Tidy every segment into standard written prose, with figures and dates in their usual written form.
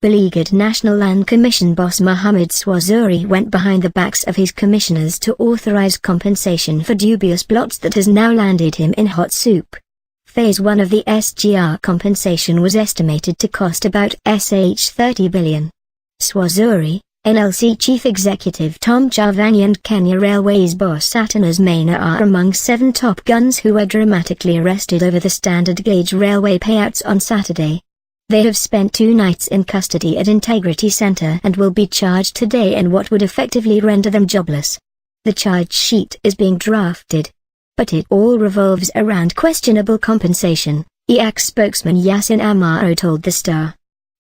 Beleaguered National Land Commission boss Mohammed Swazuri went behind the backs of his commissioners to authorize compensation for dubious plots that has now landed him in hot soup. Phase 1 of the SGR compensation was estimated to cost about $30 billion. Swazuri, NLC Chief Executive Tom Chavanyi and Kenya Railways boss Atanas Maina are among 7 top guns who were dramatically arrested over the standard gauge railway payouts on Saturday. They have spent 2 nights in custody at Integrity Center and will be charged today in what would effectively render them jobless. The charge sheet is being drafted. But it all revolves around questionable compensation, IAC spokesman Yasin Amaro told The Star.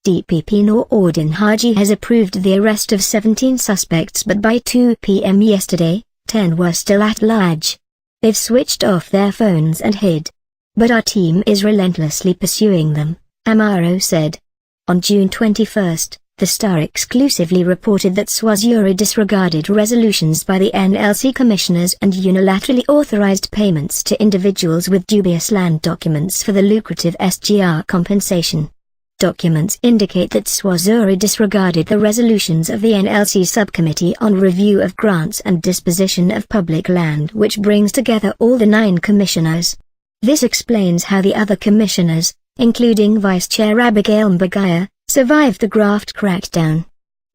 DPP Noordin Haji has approved the arrest of 17 suspects, but by 2 p.m. yesterday, 10 were still at large. They've switched off their phones and hid. But our team is relentlessly pursuing them, Amaro said. On June 21, The Star exclusively reported that Swazuri disregarded resolutions by the NLC commissioners and unilaterally authorized payments to individuals with dubious land documents for the lucrative SGR compensation. Documents indicate that Swazuri disregarded the resolutions of the NLC Subcommittee on Review of Grants and Disposition of Public Land, which brings together all the 9 commissioners. This explains how the other commissioners, including Vice Chair Abigail Mbagaya, survived the graft crackdown.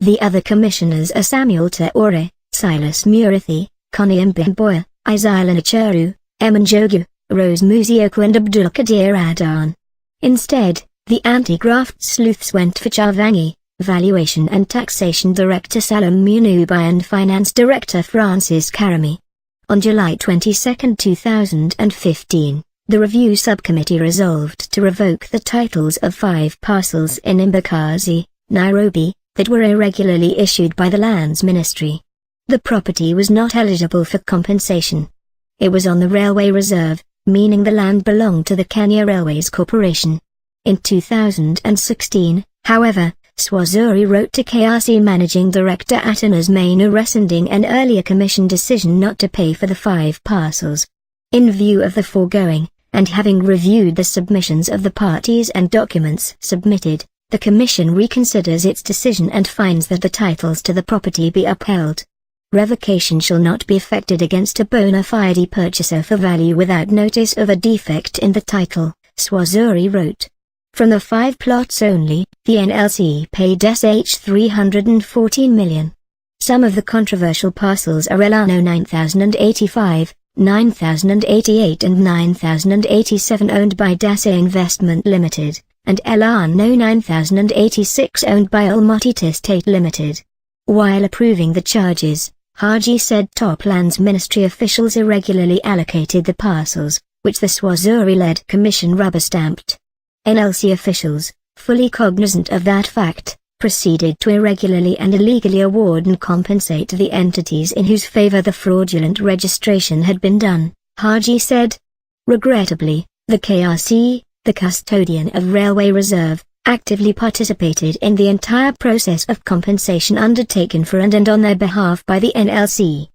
The other commissioners are Samuel Taore, Silas Murithi, Connie Mbimboya, Isaiah Nacheru, Eman Jogu, Rose Muzioko and Abdulkadir Adan. Instead, the anti-graft sleuths went for Chavanyi, Valuation and Taxation Director Salam Munubai and Finance Director Francis Karami. On July 22, 2015, the Review Subcommittee resolved to revoke the titles of 5 parcels in Embakasi, Nairobi, that were irregularly issued by the Lands Ministry. The property was not eligible for compensation. It was on the railway reserve, meaning the land belonged to the Kenya Railways Corporation. In 2016, however, Swazuri wrote to KRC Managing Director Atanas Maina rescinding an earlier commission decision not to pay for the 5 parcels. In view of the foregoing, and having reviewed the submissions of the parties and documents submitted, the Commission reconsiders its decision and finds that the titles to the property be upheld. Revocation shall not be effected against a bona fide purchaser for value without notice of a defect in the title, Swazuri wrote. From the 5 plots only, the NLC paid $314 million. Some of the controversial parcels are Elano 9085, 9088 and 9087 owned by Dasa Investment Limited, and Elano 9086 owned by Almaty Estate Limited. While approving the charges, Haji said top Lands Ministry officials irregularly allocated the parcels, which the Swazuri-led commission rubber-stamped. NLC officials, fully cognizant of that fact, proceeded to irregularly and illegally award and compensate the entities in whose favor the fraudulent registration had been done, Haji said. Regrettably, the KRC, the custodian of Railway Reserve, actively participated in the entire process of compensation undertaken for and on their behalf by the NLC.